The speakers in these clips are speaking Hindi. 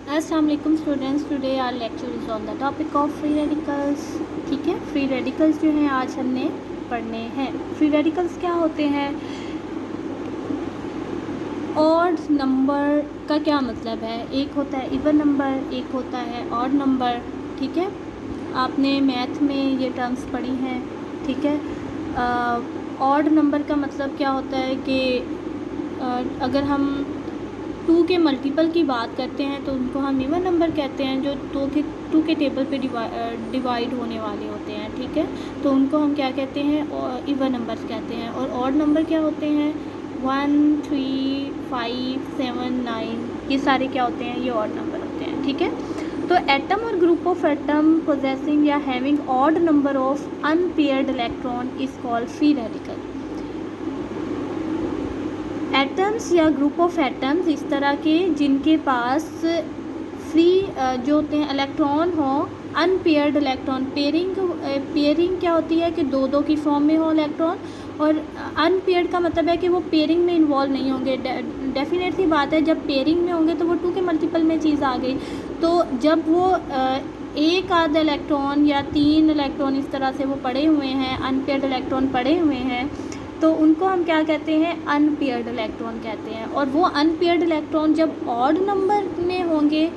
अस्सलाम वालेकुम students, today our lecture is on the topic of free radicals. ठीक है, फ्री रेडिकल्स जो हैं आज हमने पढ़ने हैं। फ्री रेडिकल्स क्या होते हैं? ऑड नंबर का क्या मतलब है? एक होता है इवन नंबर, एक होता है ऑड नंबर। ठीक है, आपने मैथ में ये टर्म्स पढ़ी हैं। ठीक है, ऑड नंबर का मतलब क्या होता है कि अगर हम 2 के मल्टीपल की बात करते हैं तो उनको हम इवन नंबर कहते हैं, जो 2 के टेबल पे डिवाइड होने वाले होते हैं। ठीक है, तो उनको हम क्या कहते हैं? इवन नंबर्स कहते हैं। और ऑड नंबर क्या होते हैं? 1, 3, 5, 7, 9, ये सारे क्या होते हैं? ये ऑड नंबर होते हैं। ठीक है, तो एटम और ग्रुप ऑफ एटम पोजेसिंग या having odd number of unpaired electron is called free radical. Atoms या ग्रुप ऑफ एटम्स इस तरह के जिनके पास फ्री जो होते हैं इलेक्ट्रॉन हो, अनपेयर्ड इलेक्ट्रॉन। पेयरिंग क्या होती है कि 2-2 की फॉर्म में हो इलेक्ट्रॉन, और अनपेयर्ड का मतलब है कि वो पेयरिंग में इन्वॉल्व नहीं होंगे। डेफिनेट सी बात है, जब पेयरिंग में होंगे तो वो 2 के मल्टीपल में चीज़ आ गई। तो जब वो एक आधा इलेक्ट्रॉन या 3 इलेक्ट्रॉन इस तरह से वो पड़े हुए हैं, अनपेयर्ड इलेक्ट्रॉन पड़े हुए हैं, तो उनको हम क्या कहते हैं? अनपेयर्ड इलेक्ट्रॉन कहते हैं। और वो अनपेयर्ड इलेक्ट्रॉन जब ऑड नंबर में होंगे,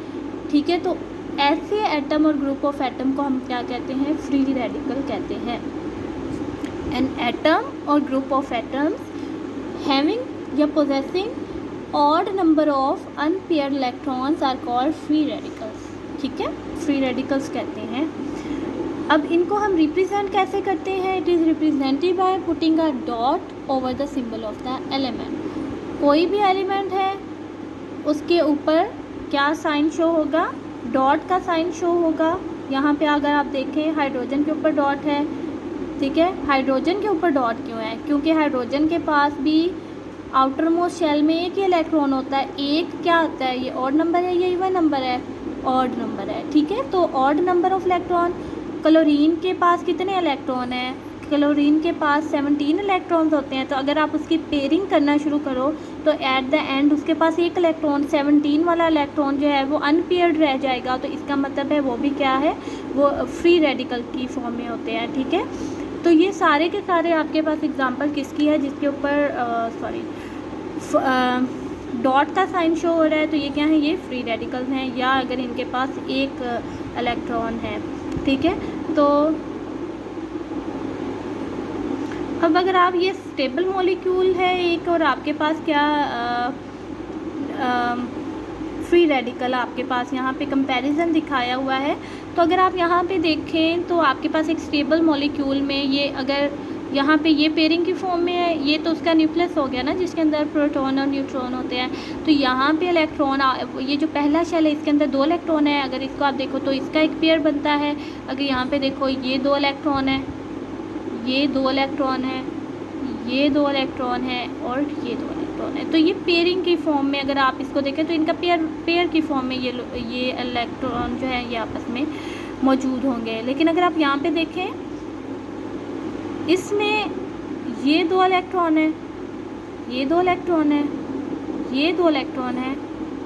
ठीक है, तो ऐसे एटम और ग्रुप ऑफ एटम को हम क्या कहते हैं? फ्री रेडिकल कहते हैं। एन एटम और ग्रुप ऑफ एटम्स हैविंग या possessing odd number of unpaired electrons are called free radicals. ठीक है, फ्री रेडिकल्स कहते हैं। अब इनको हम रिप्रेजेंट कैसे करते हैं? It is represented by putting a dot over the symbol of the element. कोई भी एलिमेंट है उसके ऊपर क्या साइन शो होगा? डॉट का साइन शो होगा। यहाँ पे अगर आप देखें, हाइड्रोजन के ऊपर डॉट है। ठीक है, हाइड्रोजन के ऊपर डॉट क्यों है? क्योंकि हाइड्रोजन के पास भी आउटर मोस्ट शेल में एक ही इलेक्ट्रॉन होता है। एक क्या होता है? ये ऑड नंबर है, ये इवन नंबर है? ऑड नंबर है। ठीक है, तो odd number of electron. Chlorine के पास कितने इलेक्ट्रॉन हैं? क्लोरीन के पास 17 इलेक्ट्रॉन्स होते हैं। तो अगर आप उसकी पेयरिंग करना शुरू करो तो एट द एंड उसके पास एक इलेक्ट्रॉन, 17 वाला इलेक्ट्रॉन जो है वो अनपेयर्ड रह जाएगा। तो इसका मतलब है वो भी क्या है? वो फ्री रेडिकल की फॉर्म में होते हैं। ठीक है, तो ये सारे के सारे आपके पास एग्जांपल किसकी है? जिसके ऊपर डॉट का साइन शो हो रहा है, तो ये क्या है? ये फ्री रेडिकल्स हैं। या अगर इनके पास एक इलेक्ट्रॉन है। ठीक है, तो अब अगर आप ये स्टेबल मॉलिक्यूल है एक, और आपके पास क्या फ्री रेडिकल आपके पास यहाँ पे कंपैरिजन दिखाया हुआ है। तो अगर आप यहाँ पे देखें तो आपके पास एक स्टेबल मॉलिक्यूल में ये अगर यहाँ पे ये पेयरिंग की फॉर्म में है, ये तो उसका न्यूक्लियस हो गया ना, जिसके अंदर प्रोटॉन और न्यूट्रॉन होते हैं। तो यहाँ पे इलेक्ट्रॉन, ये जो पहला शेल है इसके अंदर 2 इलेक्ट्रॉन है। अगर इसको आप देखो तो इसका एक पेयर बनता है। अगर यहाँ पे देखो, ये 2 इलेक्ट्रॉन है, ये 2 इलेक्ट्रॉन है, ये 2 इलेक्ट्रॉन है, और ये 2 इलेक्ट्रॉन है। तो ये पेयरिंग की फॉर्म में अगर आप इसको देखें तो इनका पेयर की फॉर्म में ये इलेक्ट्रॉन जो है ये आपस में मौजूद होंगे। लेकिन अगर आप यहाँ पे देखें, इसमें ये 2 इलेक्ट्रॉन है, ये 2 इलेक्ट्रॉन है, ये 2 इलेक्ट्रॉन है,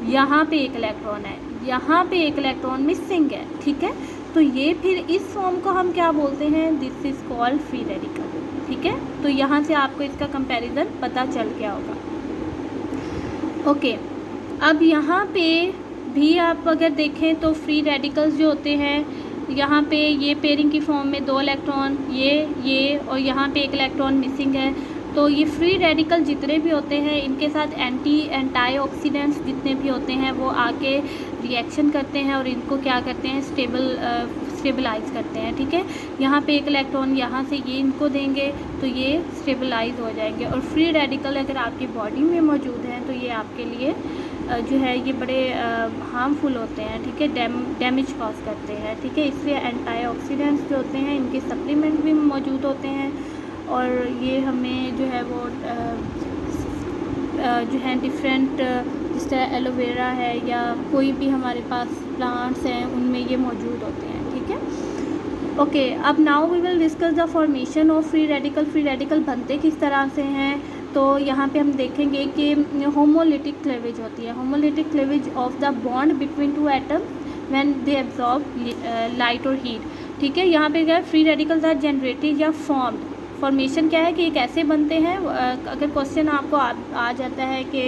यहाँ पे एक इलेक्ट्रॉन है, यहाँ पे एक इलेक्ट्रॉन मिसिंग है। ठीक है, तो ये फिर इस फॉर्म को हम क्या बोलते हैं? This is called free radical. ठीक है, तो यहाँ से आपको इसका कंपैरिजन पता चल गया होगा। ओके, अब यहाँ पे भी आप अगर देखें तो फ्री रेडिकल्स जो होते हैं, यहाँ पे ये पेयरिंग की फॉर्म में 2 इलेक्ट्रॉन, ये और यहाँ पे एक इलेक्ट्रॉन मिसिंग है। तो ये फ्री रेडिकल जितने भी होते हैं, इनके साथ एंटी ऑक्सीडेंट्स जितने भी होते हैं वो आके रिएक्शन करते हैं और इनको क्या करते हैं? स्टेबलाइज करते हैं। ठीक है, यहाँ पे एक इलेक्ट्रॉन यहाँ से ये इनको देंगे तो ये स्टेबलाइज हो जाएंगे। और फ्री रेडिकल अगर आपकी बॉडी में मौजूद हैं तो ये आपके लिए जो है ये बड़े हार्मफुल होते हैं। ठीक है, डैमेज कॉज करते हैं। ठीक है, इसलिए एंटीऑक्सीडेंट्स जो होते हैं इनके सप्लीमेंट भी मौजूद होते हैं, और ये हमें जो है वो जो है डिफरेंट, जिस तरह एलोवेरा है या कोई भी हमारे पास प्लांट्स हैं उनमें ये मौजूद होते हैं। ठीक है, ओके, अब now we will discuss the formation of free radical. Free radical बनते किस तरह से हैं? तो यहाँ पे हम देखेंगे कि होमोलिटिक क्लेवेज होती है, homolytic cleavage of the bond between two atoms when they absorb light और हीट। ठीक है, यहाँ पे क्या है, फ्री रेडिकल्स आर जनरेटेड या फॉर्म्ड। फॉर्मेशन क्या है कि ये कैसे बनते हैं, अगर क्वेश्चन आपको आ जाता है कि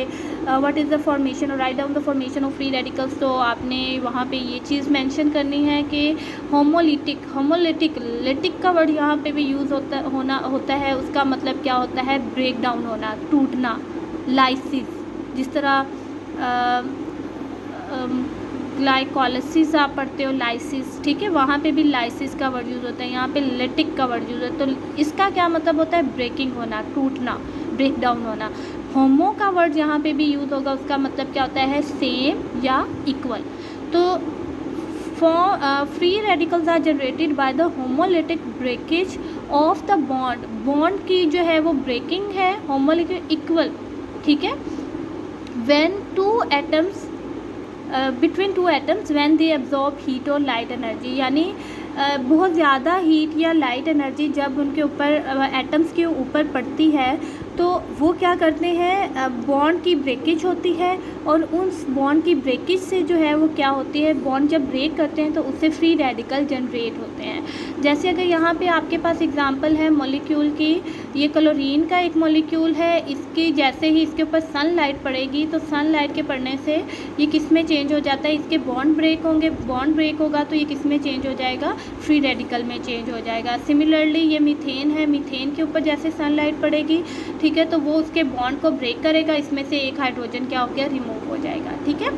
व्हाट इज़ द फॉर्मेशन और write down the formation of free radicals, तो आपने वहाँ पे ये चीज़ मेंशन करनी है कि होमोलिटिक लिटिक का वर्ड यहाँ पे भी यूज़ होता है, उसका मतलब क्या होता है, ब्रेक डाउन होना, टूटना, लाइसिस। जिस तरह ग्लाइकोलाइसिस आप पढ़ते हो, लाइसिस, ठीक है, वहाँ पे भी लाइसिस का वर्ड यूज़ होता है, यहाँ पे लिटिक का वर्ड यूज़ होता है। तो इसका क्या मतलब होता है, ब्रेकिंग होना, टूटना, ब्रेक डाउन होना। होमो का वर्ड यहाँ पे भी यूज़ होगा, उसका मतलब क्या होता है, सेम या इक्वल। तो free radicals are generated by the homolytic breakage of the bond. Bond की जो है वो ब्रेकिंग है, होमोलिटिक इक्वल, ठीक है, when two atoms between two atoms when they absorb heat और लाइट एनर्जी। यानी बहुत ज़्यादा हीट या लाइट एनर्जी जब उनके ऊपर एटम्स के ऊपर पड़ती है तो वो क्या करते हैं, बॉन्ड की ब्रेकेज होती है, और उस बॉन्ड की ब्रेकेज से जो है वो क्या होती है, बॉन्ड जब ब्रेक करते हैं तो उससे फ्री रेडिकल जनरेट होते हैं। जैसे अगर यहाँ पे आपके पास एग्जांपल है मॉलिक्यूल की, ये क्लोरीन का एक मॉलिक्यूल है, इसकी जैसे ही इसके ऊपर सनलाइट पड़ेगी तो सनलाइट के पड़ने से ये किस में चेंज हो जाता है, इसके बॉन्ड ब्रेक होंगे, बॉन्ड ब्रेक होगा तो ये किस में चेंज हो जाएगा, फ्री रेडिकल में चेंज हो जाएगा। सिमिलरली ये मीथेन है, मीथेन के ऊपर जैसे सनलाइट पड़ेगी, ठीक है, तो वो उसके बॉन्ड को ब्रेक करेगा, इसमें से एक हाइड्रोजन क्या हो गया, रिमूव हो जाएगा। ठीक है,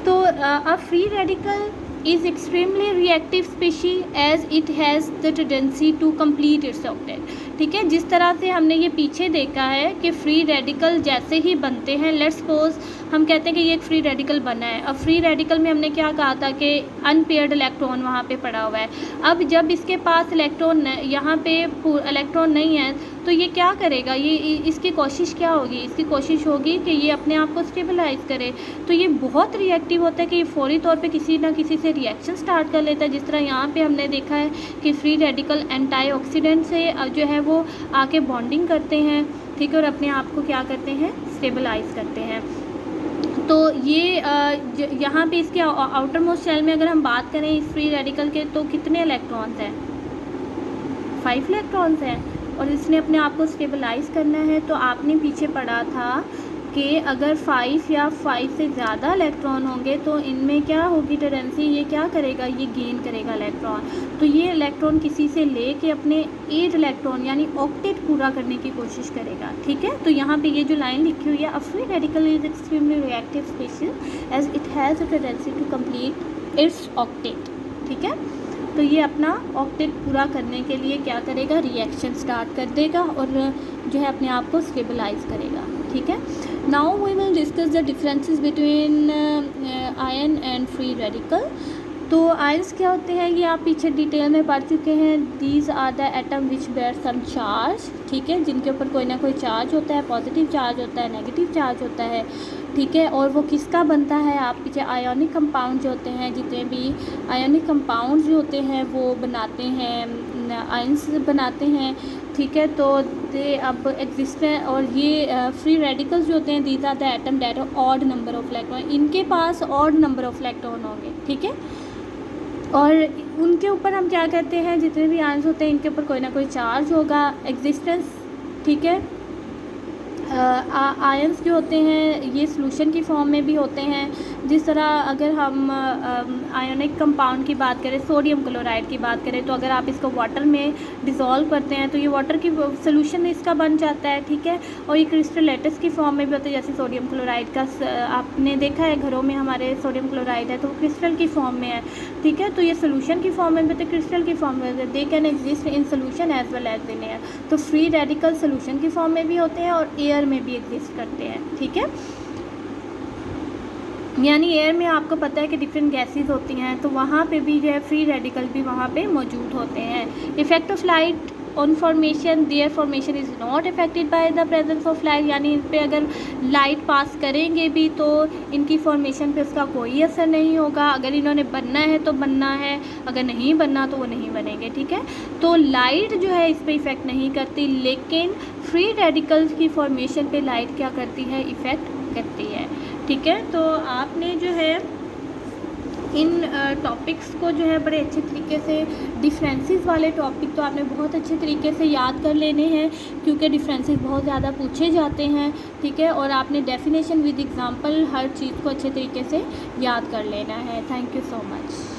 तो अ free radical is extremely reactive species as it has the tendency to complete its octet। ठीक है, जिस तरह से हमने ये पीछे देखा है कि फ्री रेडिकल जैसे ही बनते हैं, लेट्स सपोज हम कहते हैं कि ये एक फ्री रेडिकल बना है। अब फ्री रेडिकल में हमने क्या कहा था कि अनपेयर्ड इलेक्ट्रॉन वहाँ पे पड़ा हुआ है। अब जब इसके पास इलेक्ट्रॉन, यहाँ पे इलेक्ट्रॉन नहीं है, तो ये क्या करेगा, ये इसकी कोशिश क्या होगी, इसकी कोशिश होगी कि ये अपने आप को स्टेबलाइज करे। तो ये बहुत रिएक्टिव होता है कि ये फौरी तौर पे किसी ना किसी से रिएक्शन स्टार्ट कर लेता है। जिस तरह यहाँ पे हमने देखा है कि फ्री रेडिकल एंटीऑक्सीडेंट से जो है वो आके बॉन्डिंग करते हैं, ठीक है, और अपने आप को क्या करते हैं, स्टेबलाइज करते हैं। तो ये यहाँ पे इसके आउटर मोस्ट शेल में अगर हम बात करें इस फ्री रेडिकल के, तो कितने इलेक्ट्रॉन्स हैं, 5 इलेक्ट्रॉन्स हैं, और इसने अपने आप को स्टेबलाइज करना है। तो आपने पीछे पढ़ा था कि अगर 5 या 5 से ज़्यादा इलेक्ट्रॉन होंगे तो इनमें क्या होगी टेंडेंसी, ये क्या करेगा, ये गेन करेगा इलेक्ट्रॉन। तो ये इलेक्ट्रॉन किसी से ले के अपने 8 इलेक्ट्रॉन यानी ऑक्टेट पूरा करने की कोशिश करेगा। ठीक है, तो यहाँ पे ये जो लाइन लिखी हुई है, a free radical is extremely reactive species as it has a tendency to complete its octet. ठीक है, तो ये अपना ऑक्टेट पूरा करने के लिए क्या करेगा, रिएक्शन स्टार्ट कर देगा और जो है अपने आप को स्टेबलाइज करेगा। ठीक है, now we will discuss the differences between ion and free radical. तो आयंस क्या होते हैं ये आप पीछे डिटेल में पढ़ चुके हैं। These are the atom which bear some charge, ठीक है, जिनके ऊपर कोई ना कोई चार्ज होता है, पॉजिटिव चार्ज होता है, नेगेटिव चार्ज होता है। ठीक है, और वो किसका बनता है, आप पीछे आयोनिक कंपाउंड जो होते हैं, जितने भी आयोनिक कंपाउंड जो होते हैं वो बनाते हैं, आयंस बनाते हैं। ठीक है, तो दे अब एग्जिस्ट हैं, और ये फ्री रेडिकल्स जो होते हैं, these are the atom that odd number of electron, इनके पास ऑड नंबर ऑफ इलेक्ट्रॉन होंगे। ठीक है, और उनके ऊपर हम क्या कहते हैं, जितने भी आयंस होते हैं इनके ऊपर कोई ना कोई चार्ज होगा, एग्जिस्टेंस। ठीक है, आयंस जो होते हैं ये सॉल्यूशन की फॉर्म में भी होते हैं। जिस तरह अगर हम आयोनिक कंपाउंड की बात करें, सोडियम क्लोराइड की बात करें, तो अगर आप इसको वाटर में डिज़ोल्व करते हैं तो ये वाटर की सोल्यूशन इसका बन जाता है। ठीक है, और ये क्रिस्टलेटस की फॉर्म में भी होता है, जैसे सोडियम क्लोराइड का आपने देखा है घरों में हमारे सोडियम क्लोराइड है तो वो क्रिस्टल की फॉर्म में है। ठीक है, तो ये सोल्यूशन की फॉर्म में भी होते, क्रिस्टल की फॉर्म में होते, they can exist in solution as well as in air. तो फ्री रेडिकल सोल्यूशन की फॉर्म में भी होते हैं और एयर में भी एग्जिस्ट करते हैं। ठीक है, यानी एयर में आपको पता है कि डिफरेंट गैसेस होती हैं, तो वहाँ पे भी जो है फ्री रेडिकल भी वहाँ पे मौजूद होते हैं। Effect of light on formation there formation is not affected by the presence of light, यानी इन पर अगर लाइट पास करेंगे भी तो इनकी फॉर्मेशन पे उसका कोई असर नहीं होगा। अगर इन्होंने बनना है तो बनना है, अगर नहीं बनना तो वो नहीं बनेंगे, ठीक है। तो लाइट जो है इस पर इफ़ेक्ट नहीं करती, लेकिन फ्री रेडिकल्स की फॉर्मेशन पे लाइट क्या करती है, इफ़ेक्ट करती है, ठीक है। तो आपने जो है इन टॉपिक्स को जो है बड़े अच्छे तरीके से, डिफरेंसेस वाले टॉपिक तो आपने बहुत अच्छे तरीके से याद कर लेने हैं, क्योंकि डिफरेंसेस बहुत ज़्यादा पूछे जाते हैं, ठीक है। और आपने डेफिनेशन विद एग्जांपल हर चीज़ को अच्छे तरीके से याद कर लेना है। Thank you so much.